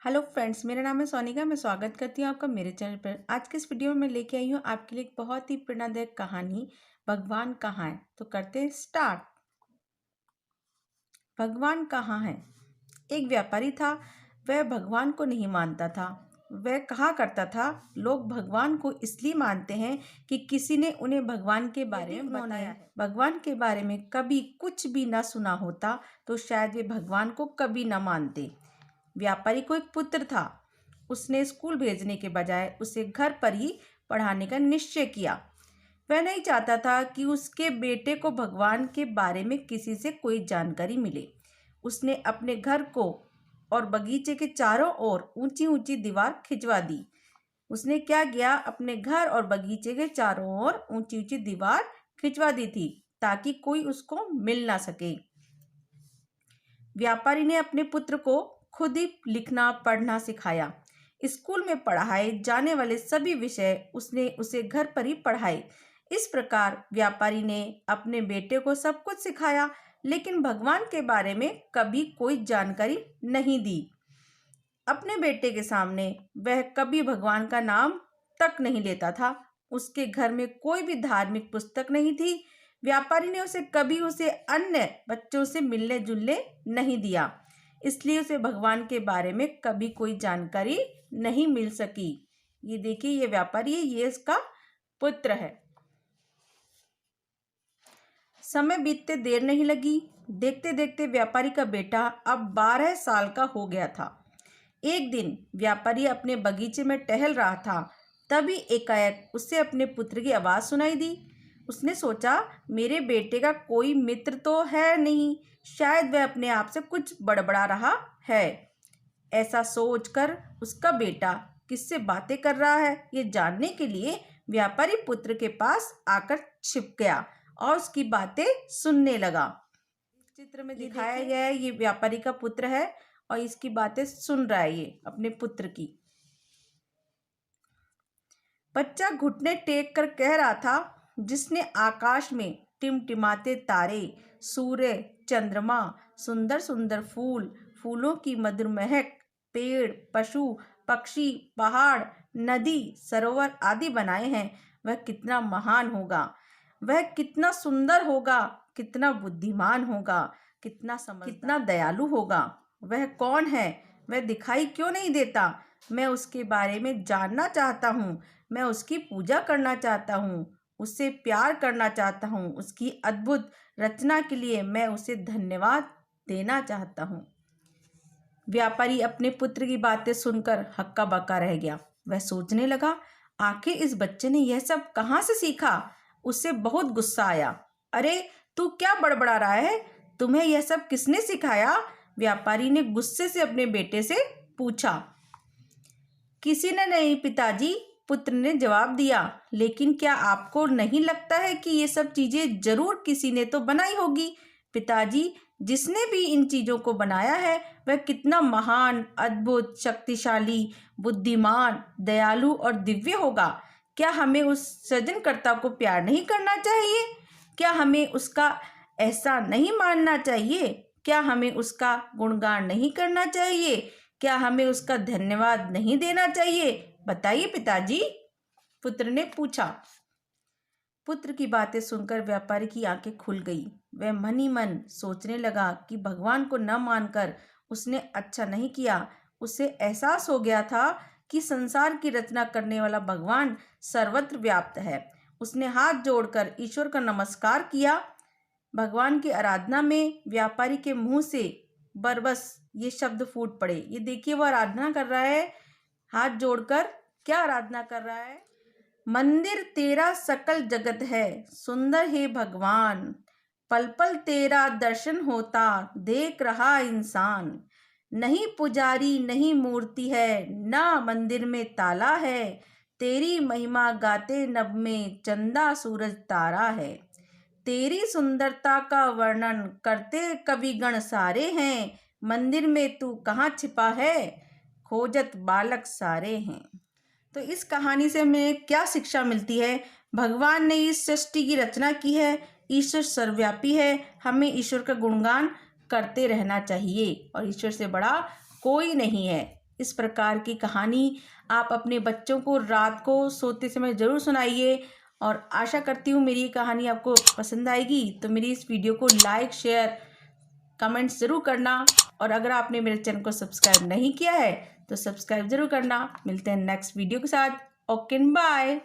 Hello friends, मेरा नाम है सोनिका। मैं स्वागत करती हूँ आपका मेरे चैनल पर। आज के इस वीडियो में मैं लेके आई हूँ आपके लिए एक बहुत ही प्रेरणादायक कहानी, भगवान कहाँ है। तो करते हैं स्टार्ट। भगवान कहाँ है। एक व्यापारी था। वह भगवान को नहीं मानता था। वह कहा करता था, लोग भगवान को इसलिए मानते हैं कि किसी ने उन्हें भगवान के बारे में बताया है। भगवान के बारे में कभी कुछ भी ना सुना होता तो शायद वे भगवान को कभी ना मानते। व्यापारी को एक पुत्र था। उसने स्कूल भेजने के बजाय उसे घर पर ही पढ़ाने का निश्चय किया। वह नहीं चाहता था कि उसके बेटे को भगवान के बारे में किसी से कोई जानकारी मिले। उसने अपने घर को और बगीचे के चारों ओर ऊंची ऊंची दीवार खिंचवा दी। उसने क्या किया, अपने घर और बगीचे के चारों ओर ऊंची ऊंची दीवार खिंचवा दी थी ताकि कोई उसको मिल ना सके। व्यापारी ने अपने पुत्र को खुद ही लिखना पढ़ना सिखाया। स्कूल में पढ़ाए जाने वाले सभी विषय उसने उसे घर पर ही पढ़ाए। इस प्रकार व्यापारी ने अपने बेटे को सब कुछ सिखाया, लेकिन भगवान के बारे में कभी कोई जानकारी नहीं दी। अपने बेटे के सामने वह कभी भगवान का नाम तक नहीं लेता था। उसके घर में कोई भी धार्मिक पुस्तक नहीं थी। व्यापारी ने उसे अन्य बच्चों से मिलने जुलने नहीं दिया, इसलिए उसे भगवान के बारे में कभी कोई जानकारी नहीं मिल सकी। ये देखिए, ये व्यापारी है, ये इसका पुत्र है। समय बीतते देर नहीं लगी। देखते देखते व्यापारी का बेटा अब 12 साल का हो गया था। एक दिन व्यापारी अपने बगीचे में टहल रहा था। तभी एकाएक उसे अपने पुत्र की आवाज़ सुनाई दी। उसने सोचा, मेरे बेटे का कोई मित्र तो है नहीं, शायद वह अपने आप से कुछ बड़बड़ा रहा है। ऐसा सोचकर उसका बेटा किससे बातें कर रहा है ये जानने के लिए व्यापारी पुत्र के पास आकर छिप गया और उसकी बातें सुनने लगा। चित्र में दिखाया गया है, ये व्यापारी का पुत्र है और इसकी बातें सुन रहा है ये अपने पुत्र की। बच्चा घुटने टेक कर कह रहा था, जिसने आकाश में टिमटिमाते तारे, सूर्य, चंद्रमा, सुंदर सुंदर फूल, फूलों की मधुर महक, पेड़, पशु, पक्षी, पहाड़, नदी, सरोवर आदि बनाए हैं, वह कितना महान होगा। वह कितना सुंदर होगा, कितना बुद्धिमान होगा, कितना दयालु होगा। वह कौन है, वह दिखाई क्यों नहीं देता। मैं उसके बारे में जानना चाहता हूँ। मैं उसकी पूजा करना चाहता हूँ, उससे प्यार करना चाहता हूँ। उसकी अद्भुत रचना के लिए मैं उसे धन्यवाद देना चाहता हूँ। व्यापारी अपने पुत्र की बातें सुनकर हक्का बक्का रह गया। वह सोचने लगा, आखिर इस बच्चे ने यह सब कहाँ से सीखा। उसे बहुत गुस्सा आया। अरे, तू क्या बड़बड़ा रहा है, तुम्हें यह सब किसने सिखाया। व्यापारी ने गुस्से से अपने बेटे से पूछा। किसी ने नहीं पिताजी, पुत्र ने जवाब दिया। लेकिन क्या आपको नहीं लगता है कि ये सब चीजें जरूर किसी ने तो बनाई होगी। पिताजी, जिसने भी इन चीजों को बनाया है वह कितना महान, अद्भुत, शक्तिशाली, बुद्धिमान, दयालु और दिव्य होगा। क्या हमें उस सृजनकर्ता को प्यार नहीं करना चाहिए। क्या हमें उसका एहसान नहीं मानना चाहिए। क्या हमें उसका गुणगान नहीं करना चाहिए। क्या हमें उसका धन्यवाद नहीं देना चाहिए। बताइए पिताजी, पुत्र ने पूछा। पुत्र की बातें सुनकर व्यापारी की आंखें खुल गई। वह मन ही मन सोचने लगा कि भगवान को न मानकर उसने अच्छा नहीं किया। उसे एहसास हो गया था कि संसार की रचना करने वाला भगवान सर्वत्र व्याप्त है। उसने हाथ जोड़कर ईश्वर का नमस्कार किया। भगवान की आराधना में व्यापारी के मुंह से बरबस ये शब्द फूट पड़े। ये देखिए, वो आराधना कर रहा है हाथ जोड़कर। क्या आराधना कर रहा है। मंदिर तेरा सकल जगत है, सुंदर है भगवान, पल पल तेरा दर्शन होता, देख रहा इंसान। नहीं पुजारी नहीं मूर्ति है, ना मंदिर में ताला है, तेरी महिमा गाते नभ में चंदा सूरज तारा है। तेरी सुंदरता का वर्णन करते कविगण सारे हैं, मंदिर में तू कहाँ छिपा है, खोजत बालक सारे हैं। तो इस कहानी से हमें क्या शिक्षा मिलती है। भगवान ने इस सृष्टि की रचना की है। ईश्वर सर्वव्यापी है। हमें ईश्वर का गुणगान करते रहना चाहिए और ईश्वर से बड़ा कोई नहीं है। इस प्रकार की कहानी आप अपने बच्चों को रात को सोते समय ज़रूर सुनाइए और आशा करती हूँ मेरी ये कहानी आपको पसंद आएगी। तो मेरी इस वीडियो को लाइक, शेयर, कमेंट्स ज़रूर करना और अगर आपने मेरे चैनल को सब्सक्राइब नहीं किया है तो सब्सक्राइब ज़रूर करना। मिलते हैं नेक्स्ट वीडियो के साथ। Okay, bye.